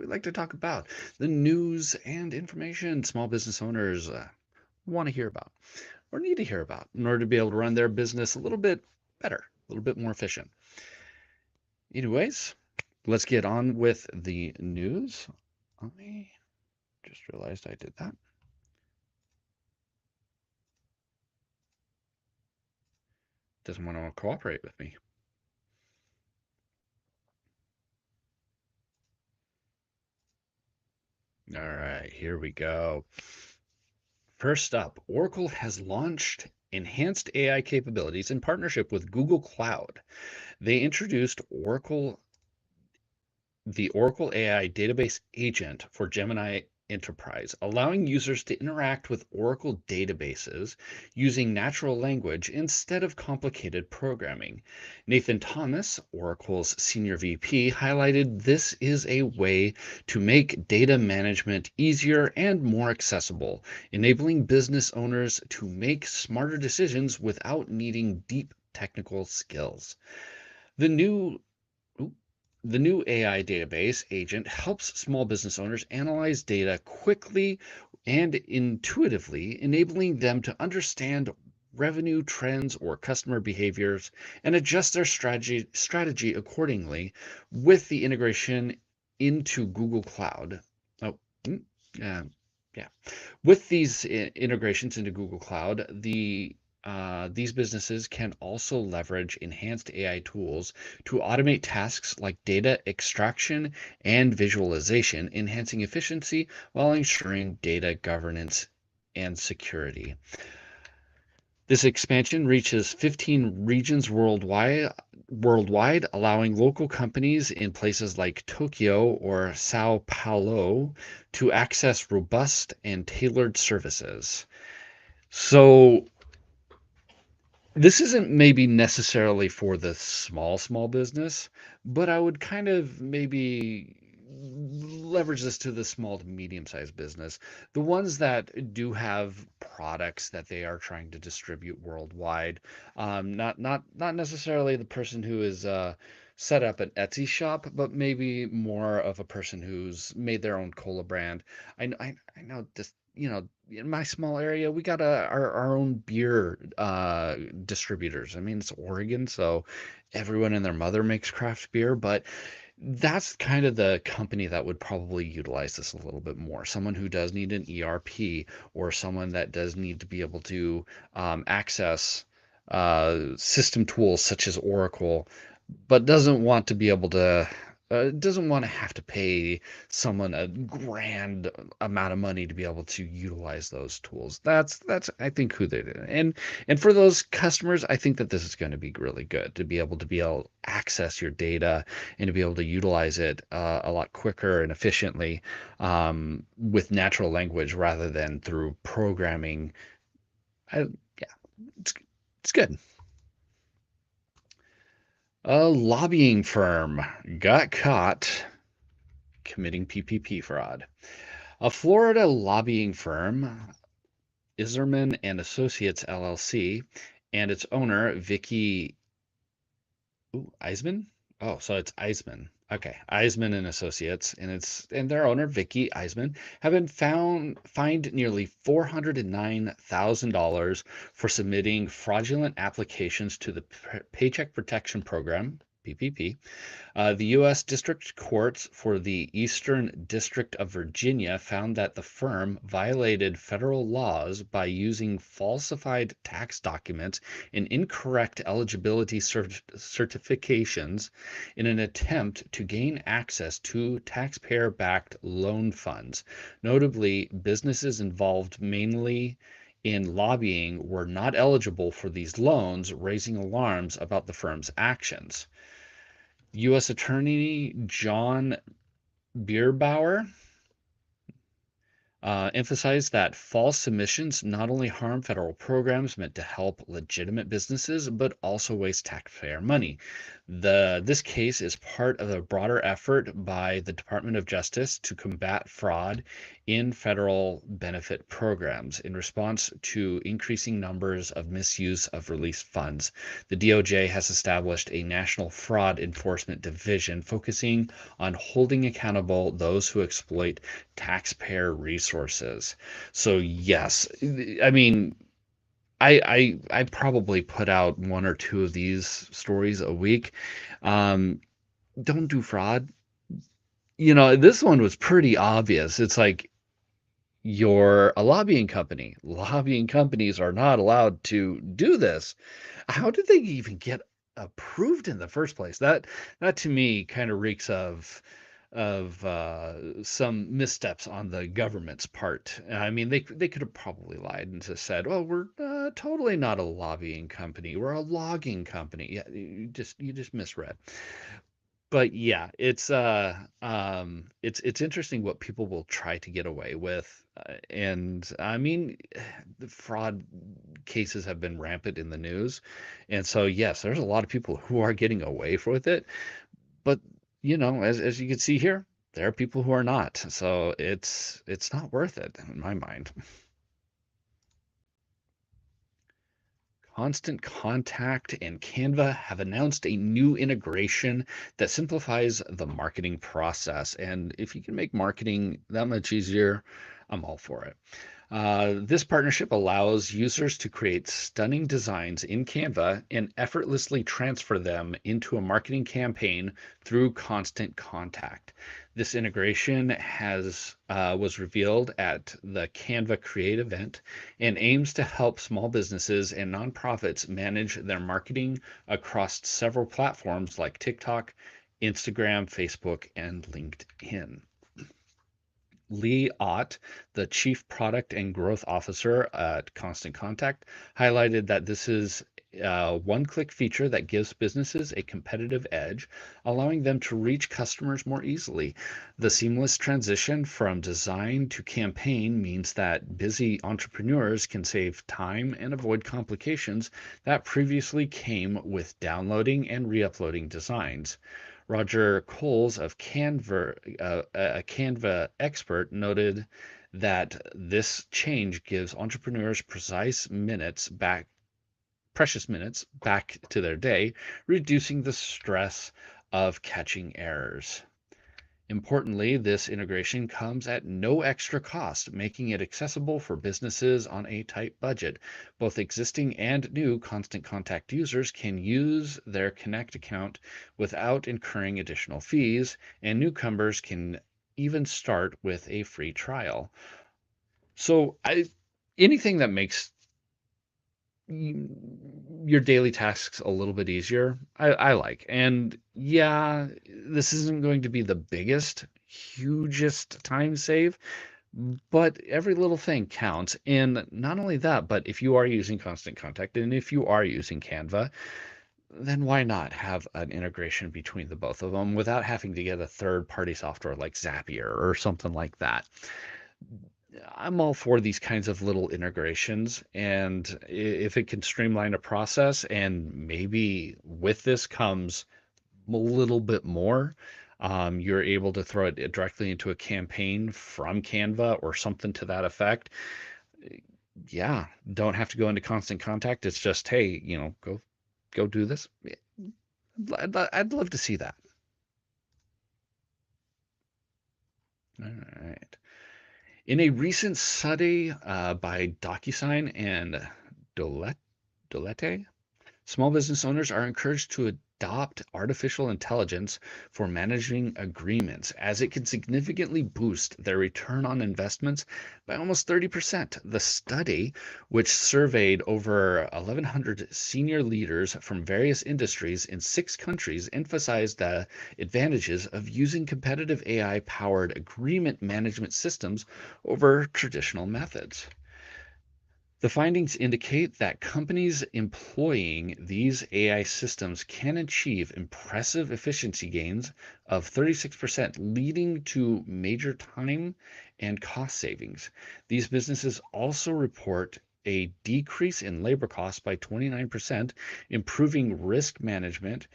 we like to talk about the news and information small business owners want to hear about or need to hear about in order to be able to run their business a little bit better, a little bit more efficient. Anyways, let's get on with the news. I just realized I did that. Doesn't want to cooperate with me. All right, here we go. First up, Oracle has launched enhanced AI capabilities in partnership with Google Cloud. They introduced the Oracle AI Database Agent for Gemini Enterprise, allowing users to interact with Oracle databases using natural language instead of complicated programming. Nathan Thomas, Oracle's Senior VP, highlighted this is a way to make data management easier and more accessible, enabling business owners to make smarter decisions without needing deep technical skills. The new the new AI database agent helps small business owners analyze data quickly and intuitively, enabling them to understand revenue trends or customer behaviors and adjust their strategy accordingly with the integration into Google Cloud. Oh, uh, yeah. With these integrations into Google Cloud, these businesses can also leverage enhanced AI tools to automate tasks like data extraction and visualization, enhancing efficiency while ensuring data governance and security. This expansion reaches 15 regions worldwide, allowing local companies in places like Tokyo or Sao Paulo to access robust and tailored services. So this isn't maybe necessarily for the small business, but I would kind of maybe leverage this to the small to medium-sized business. The ones that do have products that they are trying to distribute worldwide. Not necessarily the person who is set up an Etsy shop, but maybe more of a person who's made their own cola brand. I know this, in my small area, we got our own beer distributors. I mean, it's Oregon, so everyone and their mother makes craft beer, but that's kind of the company that would probably utilize this a little bit more. Someone who does need an ERP or someone that does need to be able to access system tools such as Oracle, but doesn't want to have to pay someone a grand amount of money to be able to utilize those tools. That's I think who they did. And for those customers, I think that this is going to be really good to be able to access your data and to be able to utilize it a lot quicker and efficiently with natural language rather than through programming. Yeah, it's it's good. A lobbying firm got caught committing PPP fraud. A Florida lobbying firm, Iserman and Associates LLC, and its owner, Vicky Eisman. Oh, so it's Eisman. Okay, Eisman and Associates, and their owner, Vicky Eisman, have been fined nearly $409,000 for submitting fraudulent applications to the Paycheck Protection Program (PPP). The U.S. District Court for the Eastern District of Virginia found that the firm violated federal laws by using falsified tax documents and incorrect eligibility certifications in an attempt to gain access to taxpayer-backed loan funds. Notably, businesses involved mainly in lobbying were not eligible for these loans, raising alarms about the firm's actions. U.S. Attorney John Bierbauer emphasized that false submissions not only harm federal programs meant to help legitimate businesses, but also waste taxpayer money. This case is part of a broader effort by the Department of Justice to combat fraud in federal benefit programs in response to increasing numbers of misuse of released funds. The DOJ has established a national fraud enforcement division focusing on holding accountable those who exploit taxpayer resources. So yes, I mean, I probably put out one or two of these stories a week. Um, don't do fraud. This one was pretty obvious. It's like you're a lobbying company. Lobbying companies are not allowed to do this. How did they even get approved in the first place? That to me kind of reeks of some missteps on the government's part. I mean, they could have probably lied and just said, "Well, we're totally not a lobbying company. We're a logging company." Yeah, you just misread. But yeah, it's interesting what people will try to get away with. And I mean, the fraud cases have been rampant in the news. And so yes, there's a lot of people who are getting away with it. But as you can see here, there are people who are not. So it's not worth it in my mind. Constant Contact and Canva have announced a new integration that simplifies the marketing process. And if you can make marketing that much easier, I'm all for it. This partnership allows users to create stunning designs in Canva and effortlessly transfer them into a marketing campaign through Constant Contact. This integration has was revealed at the Canva Create event and aims to help small businesses and nonprofits manage their marketing across several platforms like TikTok, Instagram, Facebook, and LinkedIn. Lee Ott, the Chief Product and Growth Officer at Constant Contact, highlighted that this is a one-click feature that gives businesses a competitive edge, allowing them to reach customers more easily. The seamless transition from design to campaign means that busy entrepreneurs can save time and avoid complications that previously came with downloading and re-uploading designs. Roger Coles of Canva, a Canva expert, noted that this change gives entrepreneurs precious minutes back to their day, reducing the stress of catching errors. Importantly, this integration comes at no extra cost, making it accessible for businesses on a tight budget. Both existing and new Constant Contact users can use their Connect account without incurring additional fees, and newcomers can even start with a free trial. So, anything that makes your daily tasks a little bit easier, I like. And yeah, this isn't going to be the biggest, hugest time save, but every little thing counts. And not only that, but if you are using Constant Contact and if you are using Canva, then why not have an integration between the both of them without having to get a third party software like Zapier or something like that? I'm all for these kinds of little integrations, and if it can streamline a process, and maybe with this comes a little bit more, you're able to throw it directly into a campaign from Canva or something to that effect. Yeah, don't have to go into Constant Contact. It's just, hey, go do this. Yeah, I'd love to see that. All right. In a recent study by DocuSign and Dolet, Dolete, small business owners are encouraged to adopt artificial intelligence for managing agreements, as it can significantly boost their return on investments by almost 30%. The study, which surveyed over 1,100 senior leaders from various industries in 6 countries, emphasized the advantages of using competitive AI powered agreement management systems over traditional methods. The findings indicate that companies employing these AI systems can achieve impressive efficiency gains of 36%, leading to major time and cost savings. These businesses also report a decrease in labor costs by 29%, improving risk management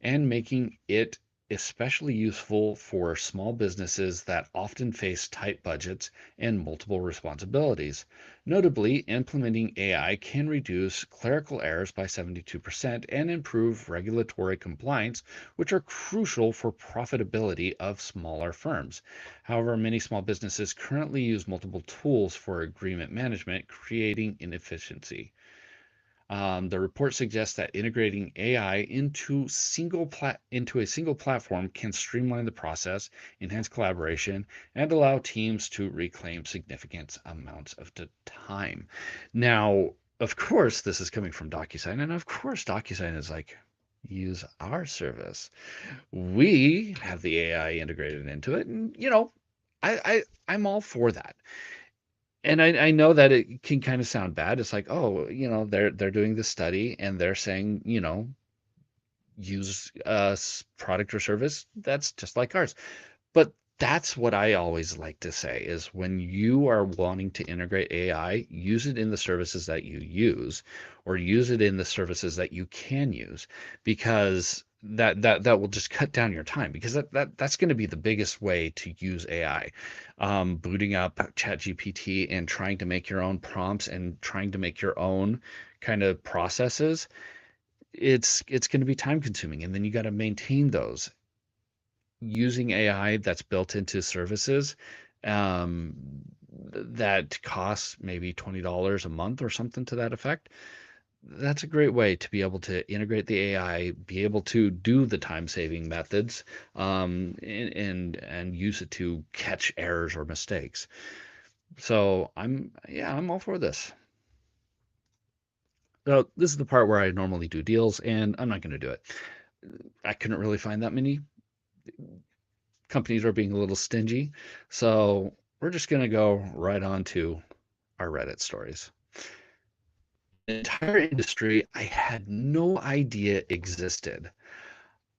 and making it especially useful for small businesses that often face tight budgets and multiple responsibilities. Notably, implementing AI can reduce clerical errors by 72% and improve regulatory compliance, which are crucial for profitability of smaller firms. However, many small businesses currently use multiple tools for agreement management, creating inefficiency. The report suggests that integrating AI into a single platform can streamline the process, enhance collaboration, and allow teams to reclaim significant amounts of the time. Now, of course, this is coming from DocuSign, and of course, DocuSign is like, use our service. We have the AI integrated into it, and I'm all for that. And I know that it can kind of sound bad. It's like, oh, they're doing this study and they're saying, use a product or service that's just like ours. But that's what I always like to say is when you are wanting to integrate AI, use it in the services that you use or use it in the services that you can use because that will just cut down your time because that's going to be the biggest way to use AI. Booting up ChatGPT and trying to make your own prompts and trying to make your own kind of processes, it's going to be time consuming and then you got to maintain those using AI that's built into services um, that costs maybe $20 a month or something to that effect. That's a great way to be able to integrate the AI, be able to do the time saving methods, and use it to catch errors or mistakes. So I'm all for this. So this is the part where I normally do deals, and I'm not going to do it. I couldn't really find that many. Companies are being a little stingy. So we're just going to go right on to our Reddit stories. An entire industry I had no idea existed.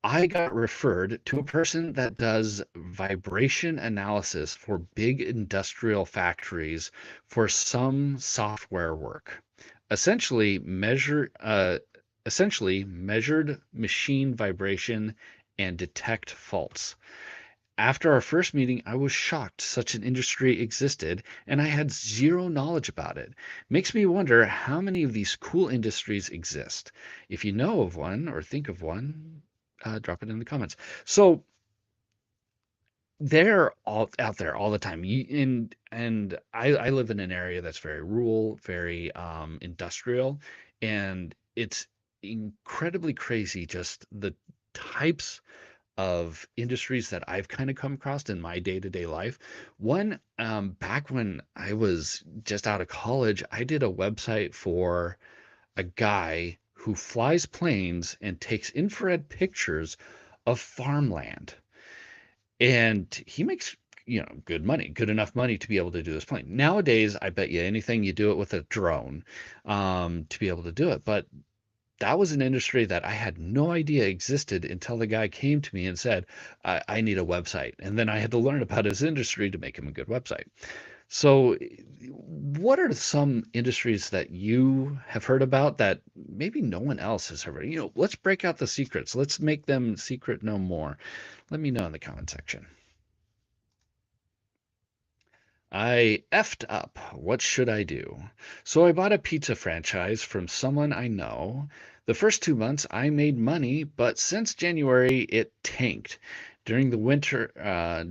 I got referred to a person that does vibration analysis for big industrial factories for some software work. Essentially, measured machine vibration and detect faults. After our first meeting, I was shocked such an industry existed, and I had zero knowledge about it. Makes me wonder how many of these cool industries exist. If you know of one or think of one, drop it in the comments. So they're all out there all the time. And I live in an area that's very rural, very industrial, and it's incredibly crazy just the types of industries that I've kind of come across in my day-to-day life. One, back when I was just out of college, I did a website for a guy who flies planes and takes infrared pictures of farmland. And he makes, good money, good enough money to be able to do this plane. Nowadays, I bet you anything you do it with a drone to be able to do it. But that was an industry that I had no idea existed until the guy came to me and said, I need a website. And then I had to learn about his industry to make him a good website. So, what are some industries that you have heard about that maybe no one else has heard? Let's break out the secrets. Let's make them secret no more. Let me know in the comment section. I effed up. What should I do? So I bought a pizza franchise from someone I know. The first 2 months I made money, but since January it tanked. During the winter,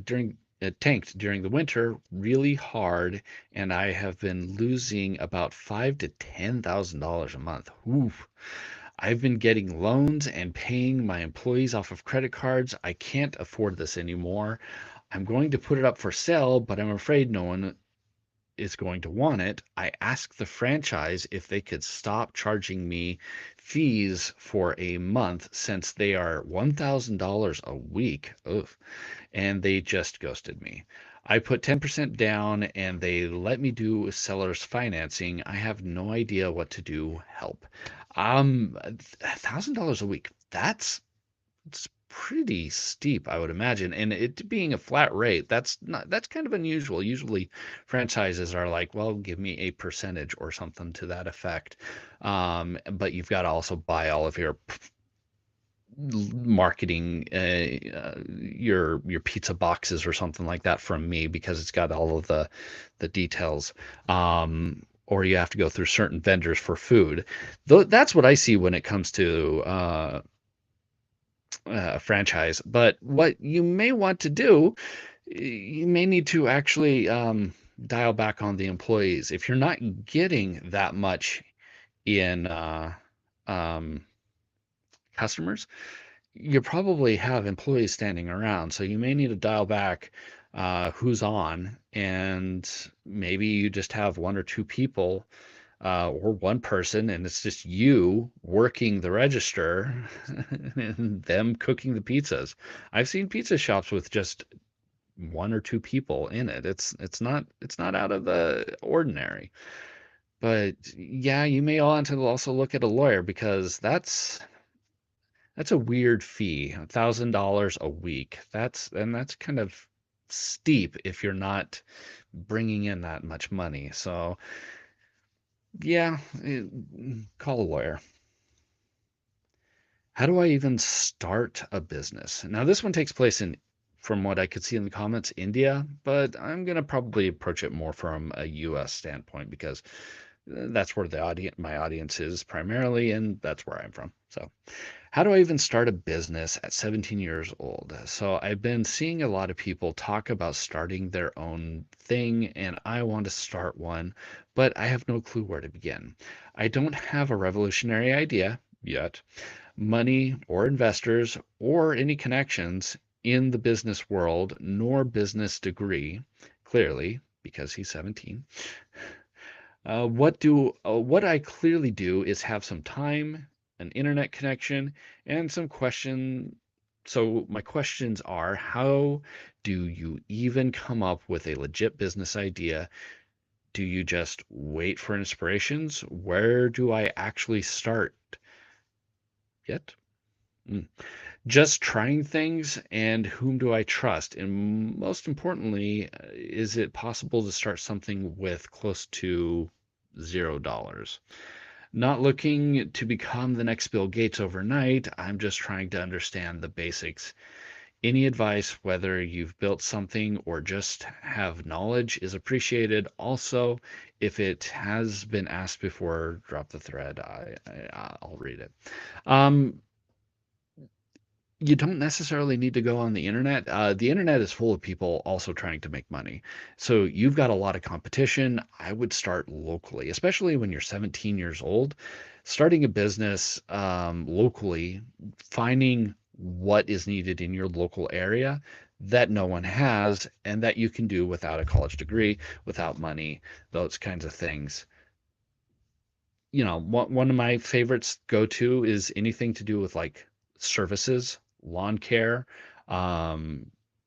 during it tanked during the winter really hard, and I have been losing about $5,000 to $10,000 a month. Oof. I've been getting loans and paying my employees off of credit cards. I can't afford this anymore. I'm going to put it up for sale, but I'm afraid no one is going to want it. I asked the franchise if they could stop charging me fees for a month since they are $1,000 a week. Oof. and they just ghosted me. I put 10% down and they let me do seller's financing. I have no idea what to do. Help. $1,000 a week. It's pretty steep, I would imagine. And it being a flat rate, that's kind of unusual. Usually franchises are like, well, give me a percentage or something to that effect. But you've got to also buy all of your marketing, your pizza boxes or something like that from me because it's got all of the details. Or you have to go through certain vendors for food. Though that's what I see when it comes to a franchise. But what you may want to do, you may need to actually dial back on the employees. If you're not getting that much in um, customers, you probably have employees standing around. So you may need to dial back who's on, and maybe you just have one or two people or one person, and it's just you working the register and them cooking the pizzas. I've seen pizza shops with just one or two people in it. It's not out of the ordinary. But yeah, you may want to also look at a lawyer because that's a weird fee, $1,000 a week. That's kind of steep if you're not bringing in that much money. So yeah, call a lawyer. How do I even start a business? Now, this one takes place in, from what I could see in the comments, India, but I'm gonna probably approach it more from a US standpoint because that's where my audience is primarily, and that's where I'm from. So, how do I even start a business at 17 years old? So, I've been seeing a lot of people talk about starting their own thing, and I want to start one, but I have no clue where to begin. I don't have a revolutionary idea yet, money or investors or any connections in the business world, nor business degree, clearly, because he's 17. What I clearly do is have some time, an internet connection, and some question. So my questions are, how do you even come up with a legit business idea? Do you just wait for inspirations? Where do I actually start? Yet? Mm. Just trying things, and whom do I trust? And most importantly, is it possible to start something with close to $0? Not looking to become the next Bill Gates overnight. I'm just trying to understand the basics. Any advice, whether you've built something or just have knowledge, is appreciated. Also, if it has been asked before, drop the thread. I'll read it. Um, you don't necessarily need to go on the internet. The internet is full of people also trying to make money. So you've got a lot of competition. I would start locally, especially when you're 17 years old. Starting a business locally, finding what is needed in your local area that no one has and that you can do without a college degree, without money, those kinds of things. One of my favorites go to is anything to do with like services, lawn care, um,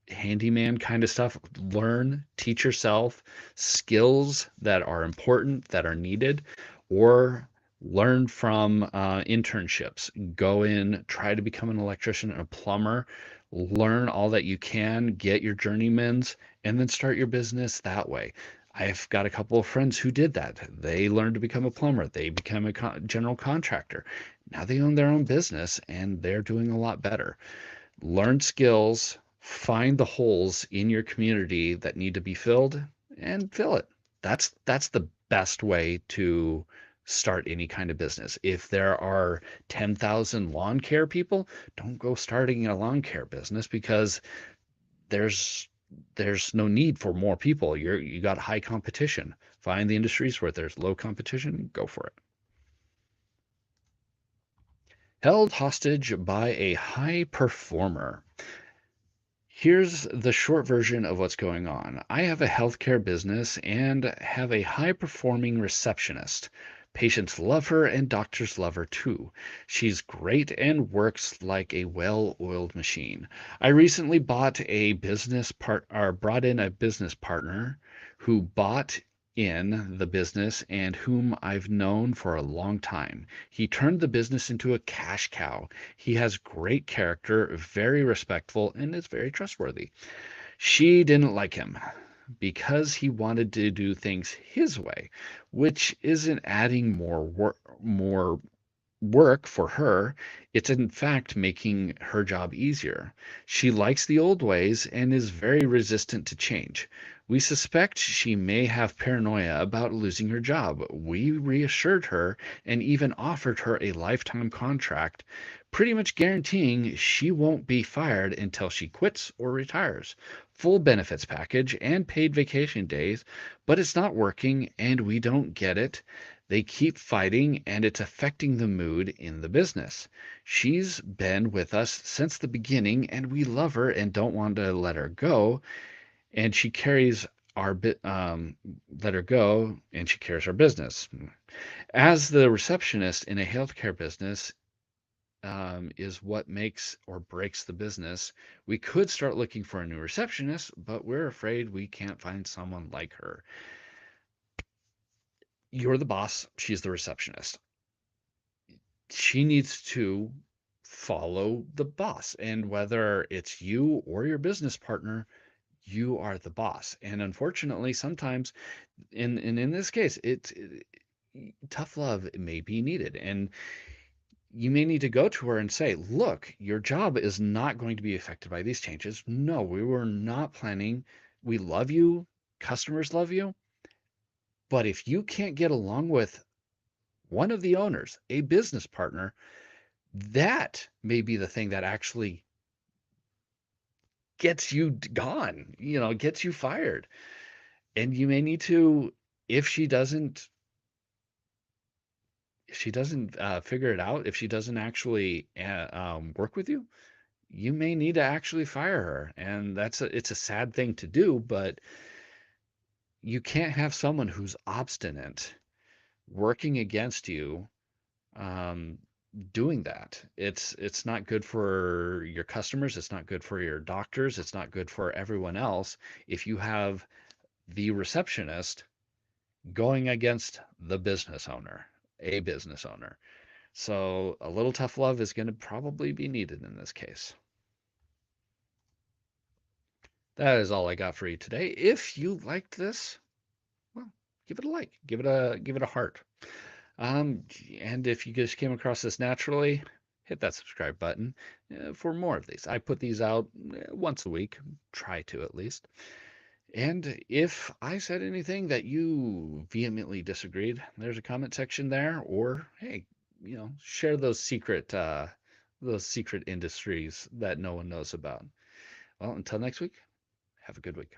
handyman kind of stuff. Learn, teach yourself skills that are important, that are needed, or learn from internships. Go in, try to become an electrician and a plumber, learn all that you can, get your journeymans, and then start your business that way. I've got a couple of friends who did that. They learned to become a plumber. They became a general contractor. Now they own their own business and they're doing a lot better. Learn skills, find the holes in your community that need to be filled and fill it. That's the best way to start any kind of business. If there are 10,000 lawn care people, don't go starting a lawn care business because there's there's no need for more people. You got high competition. Find the industries where there's low competition, go for it. Held hostage by a high performer. Here's the short version of what's going on. I have a healthcare business and have a high performing receptionist. Patients love her and doctors love her too. She's great and works like a well-oiled machine. I recently brought in a business partner who bought in the business and whom I've known for a long time. He turned the business into a cash cow. He has great character, very respectful, and is very trustworthy. She didn't like him because he wanted to do things his way, which isn't adding more work for her. It's in fact making her job easier. She likes the old ways and is very resistant to change. We suspect she may have paranoia about losing her job. We reassured her and even offered her a lifetime contract, pretty much guaranteeing she won't be fired until she quits or retires. Full benefits package and paid vacation days, but it's not working and we don't get it. They keep fighting, and it's affecting the mood in the business. She's been with us since the beginning, and we love her and don't want to let her go. And she carries our let her go, and she carries our business. As the receptionist in a healthcare business, is what makes or breaks the business. We could start looking for a new receptionist, but we're afraid we can't find someone like her. You're the boss, she's the receptionist. She needs to follow the boss. And whether it's you or your business partner, you are the boss. And unfortunately, sometimes in this case, tough love may be needed. And you may need to go to her and say, look, your job is not going to be affected by these changes. No, we were not planning. We love you. Customers love you. But if you can't get along with one of the owners, a business partner, that may be the thing that actually gets you gone, gets you fired. And you may need to, if she doesn't, figure it out, if she doesn't actually work with you, you may need to actually fire her. And it's a sad thing to do, but you can't have someone who's obstinate working against you, um, doing that. It's not good for your customers, it's not good for your doctors, it's not good for everyone else if you have the receptionist going against the business owner, a business owner. So a little tough love is going to probably be needed in this case. That is all I got for you today. If you liked this, well, give it a like, give it a heart. Um, and if you just came across this naturally, hit that subscribe button for more of these. I put these out once a week, try to at least. And if I said anything that you vehemently disagreed, there's a comment section there, or hey, share those secret industries that no one knows about. Well, until next week, have a good week.